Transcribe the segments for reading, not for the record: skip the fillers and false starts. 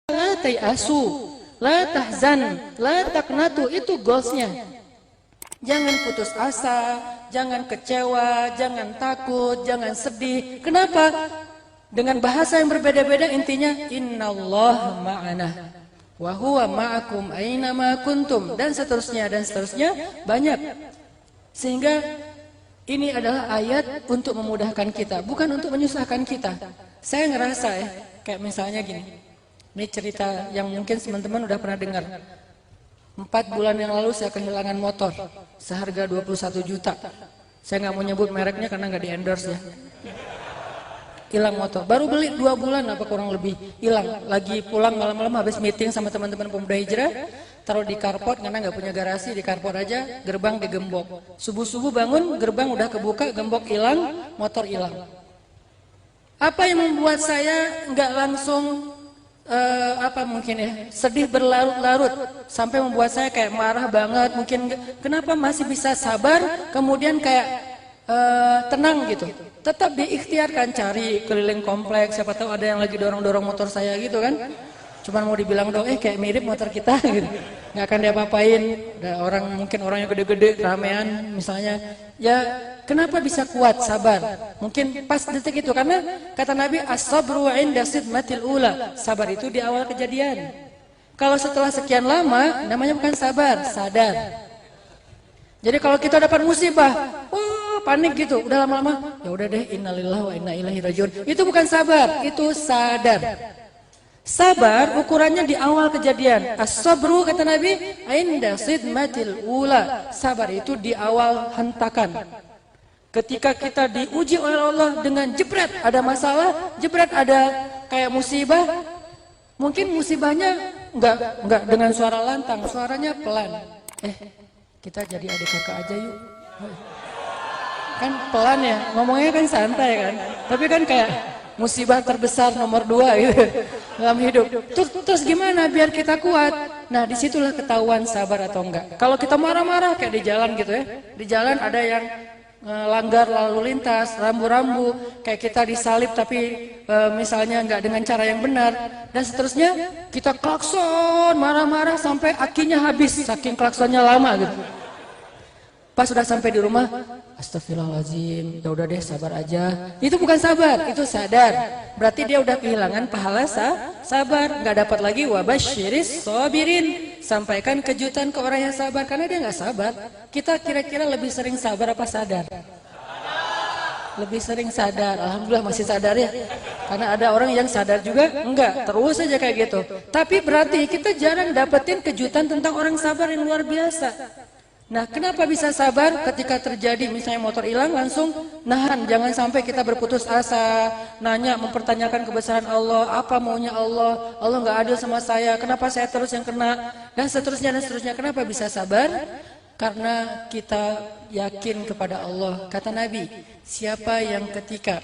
la tayasu, la tahzan, la taqnatu, itu goalsnya. Jangan putus asa, jangan kecewa, jangan takut, jangan sedih. Kenapa? Dengan bahasa yang berbeda-beda, intinya innallaha ma'ana wa huwa ma'akum aina ma kuntum, dan seterusnya banyak. Sehingga ini adalah ayat untuk memudahkan kita, bukan untuk menyusahkan kita. Saya ngerasa ya, kayak misalnya gini. Ini cerita yang mungkin teman-teman udah pernah dengar. 4 bulan yang lalu saya kehilangan motor seharga 21 juta. Saya nggak mau nyebut mereknya karena nggak di endorse ya. Hilang motor, baru beli 2 bulan apa kurang lebih, hilang. Lagi pulang malam-malam habis meeting sama teman-teman pemuda hijrah, taruh di carport karena nggak punya garasi, di carport aja, gerbang digembok. Subuh-subuh bangun, gerbang udah kebuka, gembok hilang, motor hilang. Apa yang membuat saya nggak langsung mungkin ya, sedih berlarut-larut sampai membuat saya kayak marah banget, mungkin kenapa masih bisa sabar, kemudian kayak tenang gitu. Tetap diikhtiarkan, cari keliling kompleks, siapa tahu ada yang lagi dorong-dorong motor saya gitu kan. Cuman mau dibilang dong, kayak mirip motor kita gitu. Nggak akan diapa-apain. Ada orang, mungkin orangnya gede-gede, ramean misalnya. Ya, kenapa bisa kuat, sabar? Mungkin pas detik itu, karena kata Nabi, as-sabru 'inda sidmatil ula. Sabar itu di awal kejadian. Kalau setelah sekian lama, namanya bukan sabar, sadar. Jadi kalau kita dapat musibah, panik gitu, udah lama-lama, ya udah deh, innalillahi wa inna ilaihi rajiun. Itu bukan sabar, itu sadar. Sabar ukurannya di awal kejadian. As-sabru kata Nabi, inda sidmatil ula. Sabar itu di awal hentakan. Ketika kita diuji oleh Allah dengan jebret ada masalah, jebret ada kayak musibah, mungkin musibahnya enggak dengan suara lantang, suaranya pelan. Kita jadi adik kakak aja yuk. Kan pelan ya, ngomongnya kan santai kan. Tapi kan kayak musibah terbesar nomor 2 gitu dalam hidup. Terus gimana biar kita kuat? Nah, disitulah ketahuan sabar atau enggak. Kalau kita marah-marah kayak di jalan gitu ya. Di jalan ada yang langgar lalu lintas, rambu-rambu, kayak kita disalib tapi misalnya enggak dengan cara yang benar, dan seterusnya, kita klakson marah-marah sampai akinya habis saking klaksonnya lama gitu. Pas sudah sampai di rumah, astagfirullahaladzim, ya udah deh sabar aja. Itu bukan sabar, itu sadar. Berarti dia udah kehilangan pahala sabar, nggak dapat lagi wabasyiris sabirin. Sampaikan kejutan ke orang yang sabar, karena dia nggak sabar. Kita kira-kira lebih sering sabar apa sadar? Lebih sering sadar. Alhamdulillah masih sadar ya. Karena ada orang yang sadar juga enggak, terus aja kayak gitu. Tapi berarti kita jarang dapetin kejutan tentang orang sabar yang luar biasa. Nah, kenapa bisa sabar ketika terjadi misalnya motor hilang, langsung nahan, jangan sampai kita berputus asa, nanya, mempertanyakan kebesaran Allah, apa maunya Allah, Allah nggak adil sama saya, kenapa saya terus yang kena, dan seterusnya dan seterusnya. Kenapa bisa sabar? Karena kita yakin kepada Allah. Kata Nabi, siapa yang ketika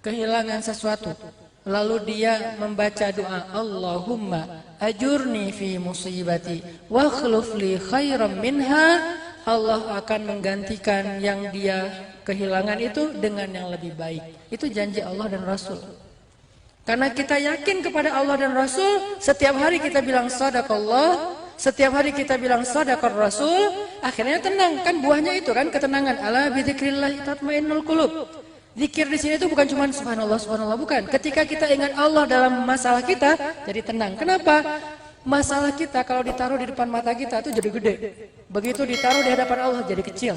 kehilangan sesuatu, lalu dia membaca doa, Allahumma ajurni fi musibati wa akhluf li khairan minha, Allah akan menggantikan yang dia kehilangan itu dengan yang lebih baik. Itu janji Allah dan Rasul. Karena kita yakin kepada Allah dan Rasul, setiap hari kita bilang sadaqallah, setiap hari kita bilang sadaqar Rasul, akhirnya tenang. Kan buahnya itu kan ketenangan. Ala bidzikrillah tatmainnul qulub. Zikir di sini itu bukan cuma subhanallah, subhanallah, bukan. Ketika kita ingat Allah dalam masalah kita, jadi tenang. Kenapa? Masalah kita kalau ditaruh di depan mata kita itu jadi gede. Begitu ditaruh di hadapan Allah jadi kecil.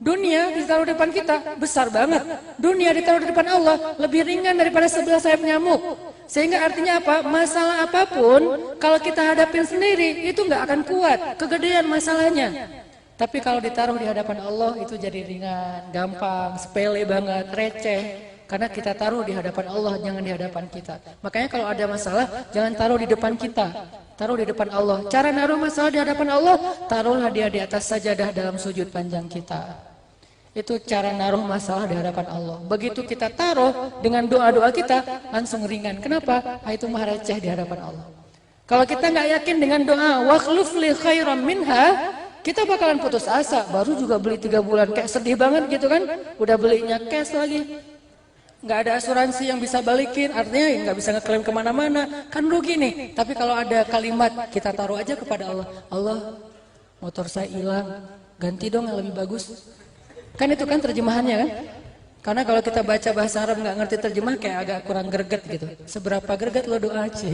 Dunia ditaruh di depan kita besar banget. Dunia ditaruh di depan Allah lebih ringan daripada 11 sayap nyamuk. Sehingga artinya apa? Masalah apapun kalau kita hadapin sendiri itu nggak akan kuat. Kegedean masalahnya. Tapi kalau ditaruh di hadapan Allah itu jadi ringan, gampang, sepele banget, receh. Karena kita taruh di hadapan Allah, jangan di hadapan kita. Makanya kalau ada masalah, jangan taruh di depan kita. Taruh di depan Allah. Cara naruh masalah di hadapan Allah, taruhlah dia di atas sajadah dalam sujud panjang kita. Itu cara naruh masalah di hadapan Allah. Begitu kita taruh dengan doa-doa kita, langsung ringan. Kenapa? Itu mah receh di hadapan Allah. Kalau kita nggak yakin dengan doa, wakhluf li khairan minha, kita bakalan putus asa. Baru juga beli 3 bulan, kayak sedih banget gitu kan. Udah belinya cash lagi. nggak ada asuransi yang bisa balikin, artinya nggak bisa ngeklaim kemana-mana, kan rugi nih. Tapi kalau ada kalimat, kita taruh aja kepada Allah, Allah motor saya hilang, ganti dong yang lebih bagus. Kan itu kan terjemahannya kan? Karena kalau kita baca bahasa Arab nggak ngerti terjemah kayak agak kurang greget gitu. Seberapa greget lo doa aja.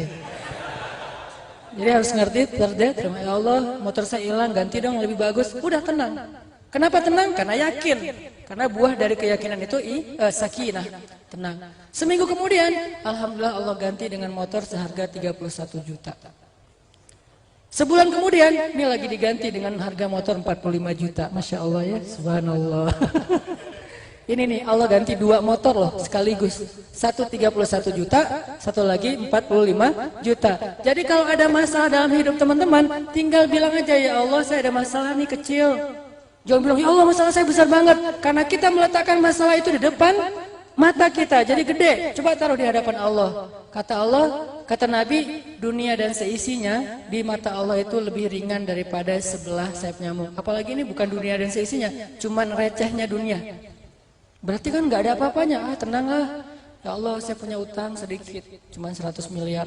Jadi harus ngerti terima ya Allah motor saya hilang, ganti dong yang lebih bagus. Udah tenang. Kenapa tenang? Karena yakin. Karena buah dari keyakinan itu sakinah, tenang. Seminggu kemudian, alhamdulillah Allah ganti dengan motor seharga 31 juta. Sebulan kemudian, ini lagi diganti dengan harga motor 45 juta. Masya Allah ya, subhanallah. Ini nih Allah ganti 2 motor loh sekaligus. Satu 31 juta, satu lagi 45 juta. Jadi kalau ada masalah dalam hidup teman-teman, tinggal bilang aja ya Allah saya ada masalah nih kecil. Jangan bilang, ya Allah masalah saya besar banget. Karena kita meletakkan masalah itu di depan mata kita, jadi gede. Coba taruh di hadapan Allah. Kata Allah, kata Nabi, dunia dan seisinya di mata Allah itu lebih ringan daripada sebelah sayap nyamuk. Apalagi ini bukan dunia dan seisinya, cuman recehnya dunia. Berarti kan gak ada apa-apanya. Tenanglah. Ya Allah saya punya utang sedikit, cuman 100 miliar.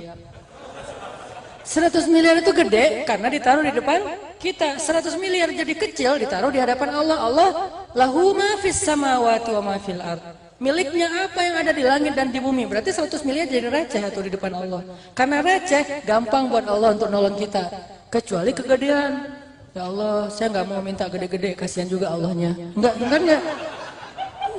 100 miliar itu gede karena ditaruh di depan kita. 100 miliar jadi kecil ditaruh di hadapan Allah. Allah lahu ma fis samawati wa ma fil ard. Miliknya apa yang ada di langit dan di bumi. Berarti 100 miliar jadi receh atau di depan Allah. Karena receh gampang buat Allah untuk nolong kita. Kecuali kegedean. Ya Allah saya nggak mau minta gede-gede, kasihan juga Allahnya. Enggak.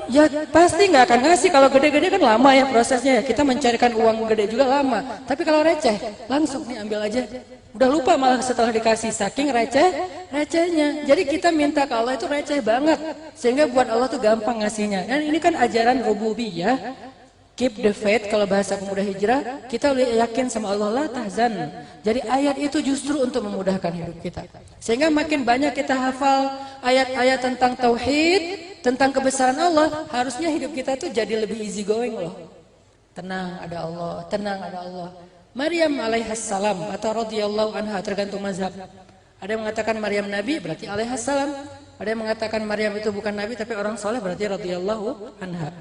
Ya pasti nggak akan ngasih. Kalau gede-gede kan lama ya prosesnya. Kita mencarikan uang gede juga lama. Tapi kalau receh langsung nih ambil aja. Udah lupa malah setelah dikasih, saking recehnya. Jadi kita minta ke Allah itu receh banget. Sehingga buat Allah tuh gampang ngasihnya. Dan ini kan ajaran rububiyah. Keep the faith, kalau bahasa pemuda hijrah, kita yakin sama Allah, la tahzan. Jadi ayat itu justru untuk memudahkan hidup kita. Sehingga makin banyak kita hafal ayat-ayat tentang tauhid, tentang kebesaran Allah, harusnya hidup kita tuh jadi lebih easy going loh. Tenang ada Allah, tenang ada Allah. Maryam alaihassalam atau radhiyallahu anha, tergantung mazhab. Ada yang mengatakan Maryam nabi, berarti alaihassalam. Ada yang mengatakan Maryam itu bukan nabi tapi orang soleh, berarti radhiyallahu anha.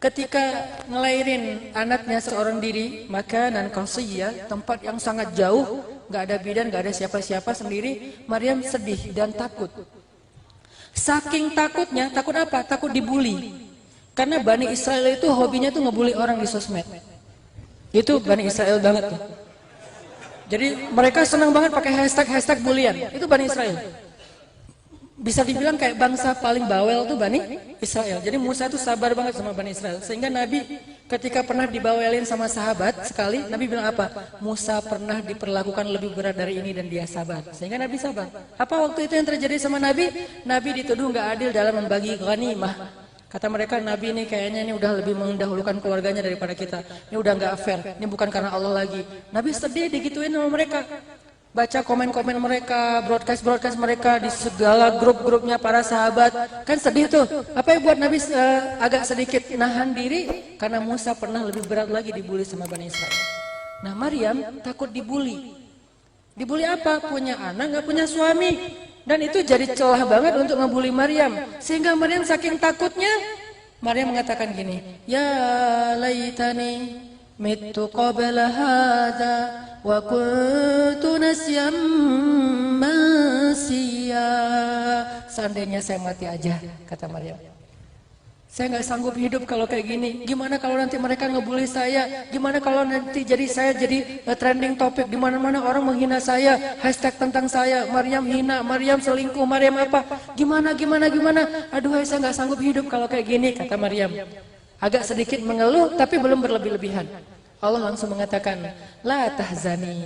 Ketika ngelahirin anaknya seorang diri, makanan qasiyah, tempat yang sangat jauh, nggak ada bidan, nggak ada siapa-siapa, sendiri, Maryam sedih dan takut. Saking takutnya, takut apa? Takut dibully. Karena Bani Israel itu hobinya tuh ngebully orang di sosmed. Itu Bani Israel banget tuh. Jadi mereka senang banget pakai hashtag bulian. Itu Bani Israel. Bisa dibilang kayak bangsa paling bawel tuh Bani Israel. Jadi Musa tuh sabar banget sama Bani Israel. Sehingga Nabi ketika pernah dibawelin sama sahabat sekali, Nabi bilang apa? Musa pernah diperlakukan lebih berat dari ini dan dia sabar. Sehingga Nabi sabar. Apa waktu itu yang terjadi sama Nabi? Nabi dituduh nggak adil dalam membagi ghanimah. Kata mereka, Nabi ini kayaknya ini udah lebih mendahulukan keluarganya daripada kita. Ini udah nggak fair. Ini bukan karena Allah lagi. Nabi sedih digituin sama mereka. Baca komen-komen mereka, broadcast mereka di segala grup-grupnya para sahabat. Kan sedih tuh. Apa yang buat Nabi agak sedikit nahan diri? Karena Musa pernah lebih berat lagi dibully sama Bani Israel. Nah Maryam takut dibully. Dibully apa? Punya anak, nggak punya suami. Dan itu jadi celah banget untuk ngebully Maryam. Sehingga Maryam saking takutnya, Maryam mengatakan gini, ya laitani mittu qabla hadha wa kuntu nasyam mansiya. Seandainya saya mati aja, kata Maryam. Saya nggak sanggup hidup kalau kayak gini. Gimana kalau nanti mereka ngebully saya? Gimana kalau nanti saya jadi trending topik di mana-mana orang menghina saya, hashtag tentang saya, Maryam hina, Maryam selingkuh, Maryam apa? Gimana? Aduh, saya nggak sanggup hidup kalau kayak gini, kata Maryam. Agak sedikit mengeluh, tapi belum berlebih-lebihan. Allah langsung mengatakan, la tahzani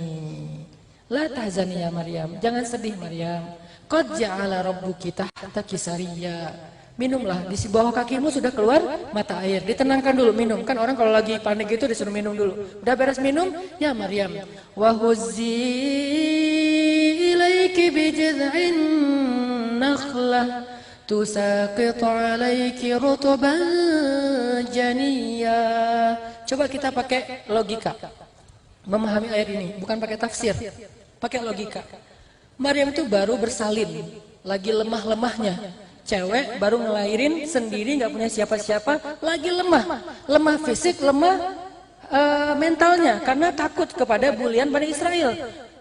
ya Maryam, jangan sedih Maryam. Qad ja'ala rabbuki tahtaki sariyya. Minumlah, di bawah kakimu sudah keluar mata air. Ditenangkan dulu, minum. Kan orang kalau lagi panik itu disuruh minum dulu. Udah beres minum, ya Maryam. Wa huzzi ilaiki bijid'in nakhlah tusaqit 'alaiki rutban janiyya. Coba kita pakai logika. Memahami ayat ini, bukan pakai tafsir. Pakai logika. Maryam itu baru bersalin, lagi lemah-lemahnya. Cewek baru ngelahirin sendiri, nggak punya siapa-siapa, lagi lemah fisik, lemah mentalnya karena takut kepada bulian Bani Israel.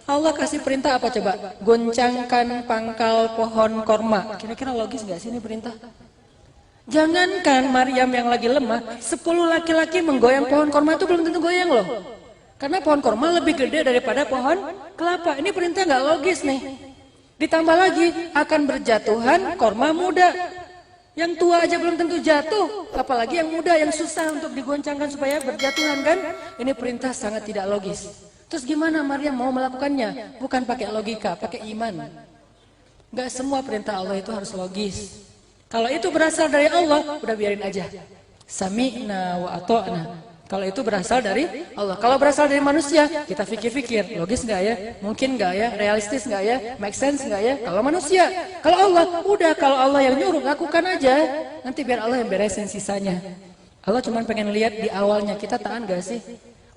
Allah kasih perintah apa coba? Goncangkan pangkal pohon korma. Kira-kira logis nggak sih ini perintah? Jangankan Maryam yang lagi lemah, 10 laki-laki menggoyang pohon korma itu belum tentu goyang loh. Karena pohon korma lebih gede daripada pohon kelapa. Ini perintah nggak logis nih. Ditambah lagi akan berjatuhan korma muda. Yang tua aja belum tentu jatuh, apalagi yang muda yang susah untuk digoncangkan supaya berjatuhan kan? Ini perintah sangat tidak logis. Terus gimana Maryam mau melakukannya? Bukan pakai logika, pakai iman. Gak semua perintah Allah itu harus logis. Kalau itu berasal dari Allah, udah biarin aja. Sami'na wa ato'na. Kalau itu berasal dari Allah. Kalau berasal dari manusia, kita pikir-pikir, logis nggak ya? Mungkin nggak ya? Realistis nggak ya? Make sense nggak ya? Kalau manusia, kalau Allah, udah kalau Allah yang nyuruh, lakukan aja. Nanti biar Allah yang beresin sisanya. Allah cuma pengen lihat di awalnya, kita tahan nggak sih?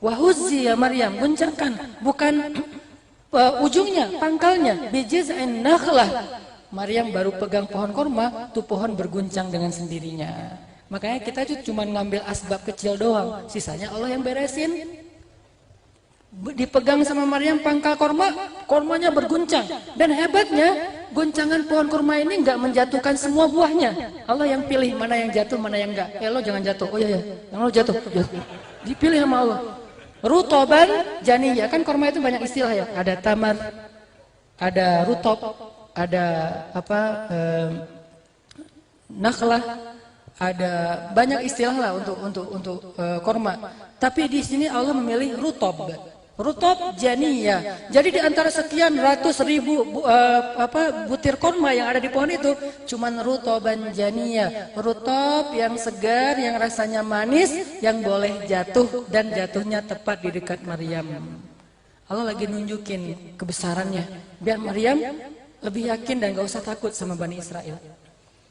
Wahuzzi ya Maryam, goncangkan, bukan ujungnya, pangkalnya. Bijiz'in nakhlah. Maryam baru pegang pohon korma, tuh pohon berguncang dengan sendirinya. Makanya kita cuma ngambil asbab kecil doang, sisanya Allah yang beresin. Dipegang sama Maryam pangkal korma, kormanya berguncang. Dan hebatnya, goncangan pohon korma ini nggak menjatuhkan semua buahnya. Allah yang pilih mana yang jatuh, mana yang enggak. Lo jangan jatuh. Oh iya, yang lo jatuh. Dipilih sama Allah. Rutoban, janiyah. Kan korma itu banyak istilah ya. Ada tamar, ada rutob, ada nakhlah. Ada banyak istilah lah untuk korma. Tapi di sini Allah memilih rutob. Rutob janiyah. Jadi di antara sekian ratus ribu butir korma yang ada di pohon itu, cuman rutoban janiyah. Rutob yang segar, yang rasanya manis, yang boleh jatuh dan jatuhnya tepat di dekat Maryam. Allah lagi nunjukin kebesarannya. Biar Maryam lebih yakin dan gak usah takut sama Bani Israel.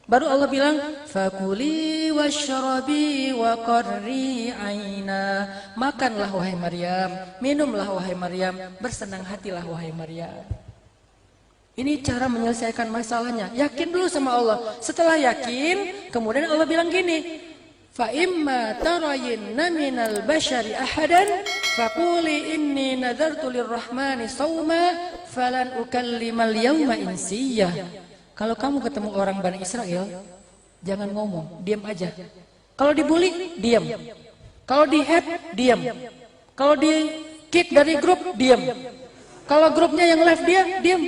Baru Allah bilang, fakuli washrabi wa qarri aina. Makanlah wahai Maryam, minumlah wahai Maryam, bersenang hatilah wahai Maryam. Ini cara menyelesaikan masalahnya. Yakin dulu sama Allah. Setelah yakin, kemudian Allah bilang gini, fa imma tarayinna minal bashari ahadan faquli inni nadartu lirrahmani sawma falan ukallimal yawma insiyah. Kalau kamu ketemu orang Bani Israel, jangan ngomong, diam aja. Kalau dibully, diam. Kalau di-hate, diam. Kalau di kick dari grup, diam. Kalau grupnya yang left dia, diam.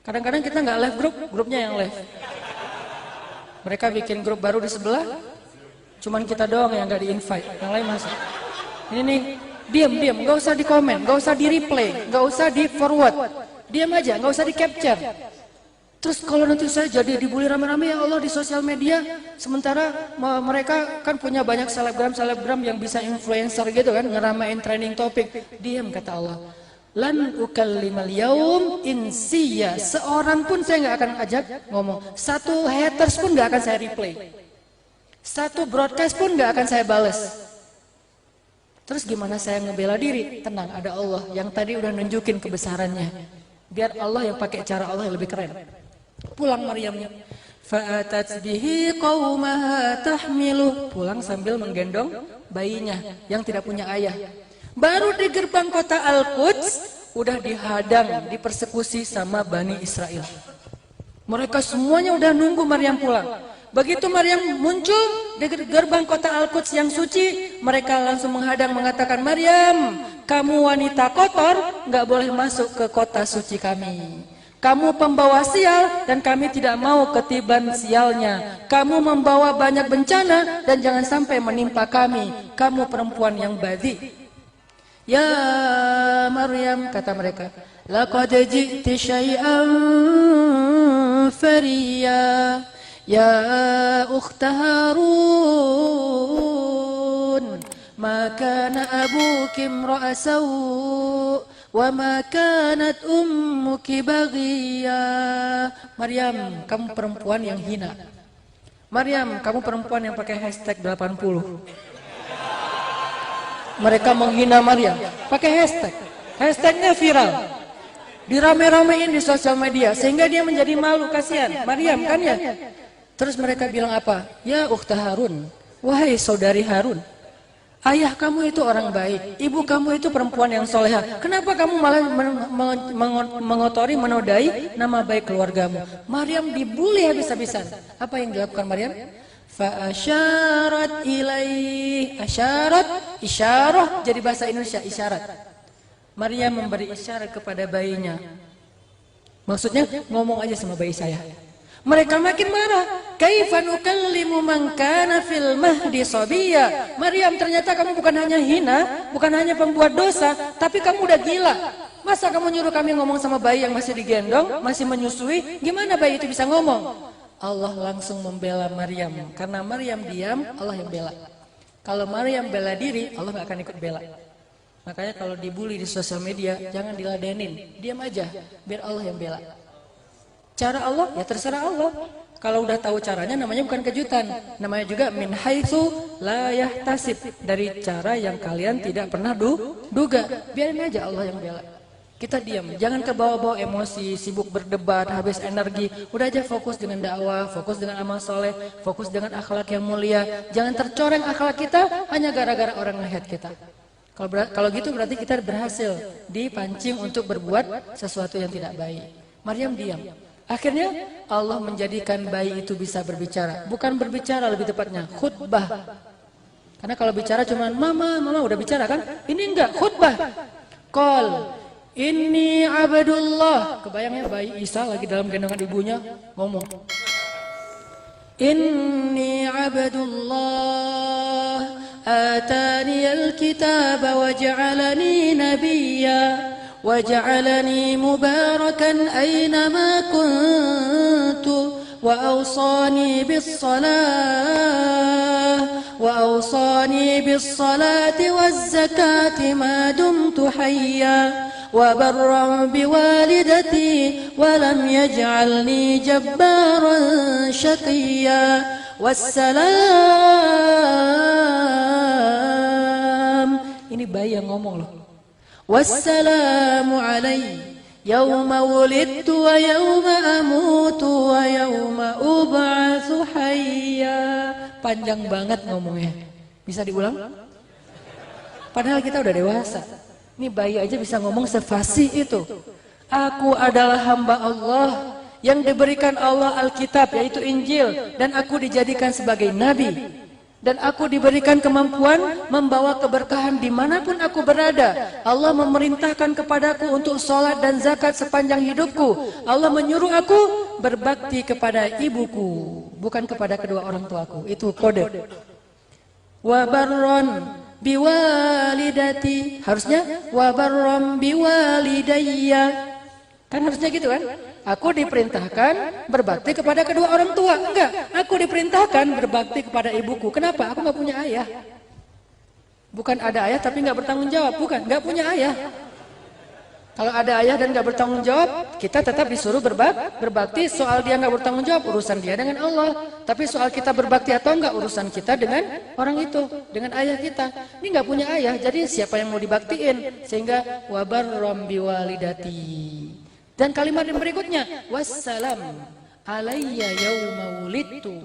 Kadang-kadang kita nggak left grup, grupnya yang left. Mereka bikin grup baru di sebelah, cuman kita doang yang nggak di-invite, yang lain masuk. Ini nih, diam, nggak usah di-komen, nggak usah di-replay, nggak usah di-forward. Diam aja, nggak usah di-capture. Terus kalau nanti saya jadi dibully rame-rame ya Allah di sosial media, sementara mereka kan punya banyak selebgram yang bisa influencer gitu kan, ngeramein trending topik. Diam kata Allah. Lan ukallimal yaum insiya. Seorang pun saya nggak akan ajak ngomong. Satu haters pun nggak akan saya replay. Satu broadcast pun nggak akan saya balas. Terus gimana saya ngebela diri? Tenang, ada Allah yang tadi udah nunjukin kebesarannya. Biar Allah yang pakai cara Allah yang lebih keren. Pulang Maryamnya. Fa'atat bihi qaumaha tahmiluh. Pulang sambil menggendong bayinya yang tidak punya ayah. Baru di gerbang kota Al-Quds udah dihadang, dipersekusi sama Bani Israel. Mereka semuanya udah nunggu Maryam pulang. Begitu Maryam muncul di gerbang kota Al-Quds yang suci, mereka langsung menghadang mengatakan, Maryam, kamu wanita kotor, nggak boleh masuk ke kota suci kami. Kamu pembawa sial dan kami tidak mau ketiban sialnya. Kamu membawa banyak bencana dan jangan sampai menimpa kami. Kamu perempuan yang badhi. Ya Maryam, kata mereka, laqad ji'ti syai'an fariya. Ya ukhta Harun, ma kana abuki imra'a saw' wa ma kanat ummuki baghiya. Maryam, kamu perempuan yang hina. Maryam, kamu perempuan yang pakai hashtag 80. Mereka menghina Maryam pakai hashtag. Hashtagnya viral. Dirame-ramein di sosial media sehingga dia menjadi malu, kasihan. Maryam kan ya? Terus mereka bilang apa? Ya ukhta Harun, wahai saudari Harun, ayah kamu itu orang baik, ibu kamu itu perempuan yang soleha. Kenapa kamu malah mengotori, menodai nama baik keluargamu? Maryam dibully habis-habisan. Apa yang dilakukan Maryam? Fa asyarat ilaih, asyarat, isyarah jadi bahasa Indonesia isyarat. Maryam memberi isyarat kepada bayinya. Maksudnya ngomong aja sama bayi saya. Mereka makin marah. Kaifa nukallimu man kana fil mahdi sabiyya. Maryam, ternyata kamu bukan hanya hina, bukan hanya pembuat dosa, tapi kamu udah gila. Masa kamu nyuruh kami ngomong sama bayi yang masih digendong, masih menyusui? Gimana bayi itu bisa ngomong? Allah langsung membela Maryam. Karena Maryam diam, Allah yang bela. Kalau Maryam bela diri, Allah gak akan ikut bela. Makanya kalau dibully di sosial media, jangan diladenin. Diam aja, biar Allah yang bela. Cara Allah, ya terserah Allah. Kalau udah tahu caranya namanya bukan kejutan. Namanya juga min haitsu la yahtasib. Dari cara yang kalian tidak pernah duga. Biarin aja Allah yang bela. Kita diam, jangan kebawa-bawa emosi, sibuk berdebat, habis energi. Udah aja fokus dengan dakwah, fokus dengan amal soleh, fokus dengan akhlak yang mulia. Jangan tercoreng akhlak kita hanya gara-gara orang ngelihat kita. Kalau gitu berarti kita berhasil dipancing untuk berbuat sesuatu yang tidak baik. Maryam diam. Akhirnya Allah menjadikan bayi itu bisa berbicara. Bukan berbicara, lebih tepatnya khutbah. Karena kalau bicara cuma mama udah bicara kan? Ini enggak, khutbah. Qol inni abdullah. Kebayangnya bayi Isa lagi dalam gendongan ibunya ngomong. Inni abdullah ataniyal kitaba wa ja'alani nabiyya وجعلني مباركا أينما كنت وأوصاني بالصلاة والزكاة ما دمت حيا وبرا بوالدتي ولم يجعلني جبارا شقيا والسلام. Ini bayi yang ngomong loh. Wassalamu alaihi yauma wulidtu wa yauma amutu wa yauma ub'atsu hayya. Panjang banget ngomongnya. Bisa diulang? Padahal kita udah dewasa. Ini bayi aja bisa ngomong sefasih itu. Aku adalah hamba Allah yang diberikan Allah Alkitab yaitu Injil, dan aku dijadikan sebagai nabi. Dan aku diberikan kemampuan membawa keberkahan dimanapun aku berada. Allah memerintahkan kepadaku untuk sholat dan zakat sepanjang hidupku. Allah menyuruh aku berbakti kepada ibuku, bukan kepada kedua orang tuaku. Itu kode. Wa barron biwalidati. Harusnya wa barron biwalidayya. Kan harusnya gitu kan? Aku diperintahkan berbakti kepada kedua orang tua. Enggak, aku diperintahkan berbakti kepada ibuku. Kenapa? Aku nggak punya ayah. Bukan ada ayah tapi nggak bertanggung jawab. Bukan, nggak punya ayah. Kalau ada ayah dan nggak bertanggung jawab, kita tetap disuruh berbakti. Soal dia nggak bertanggung jawab, urusan dia dengan Allah. Tapi soal kita berbakti atau enggak, urusan kita dengan orang itu, dengan ayah kita. Ini nggak punya ayah, jadi siapa yang mau dibaktiin? Sehingga wabarrom biwalidati. Dan kalimat yang berikutnya, wassalam alayya yauma wulidtu.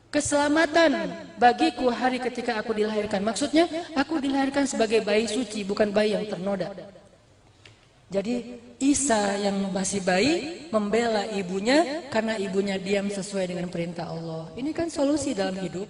Keselamatan bagiku hari ketika aku dilahirkan. Maksudnya, aku dilahirkan sebagai bayi suci, bukan bayi yang ternoda. Jadi Isa yang masih bayi membela ibunya karena ibunya diam sesuai dengan perintah Allah. Ini kan solusi dalam hidup.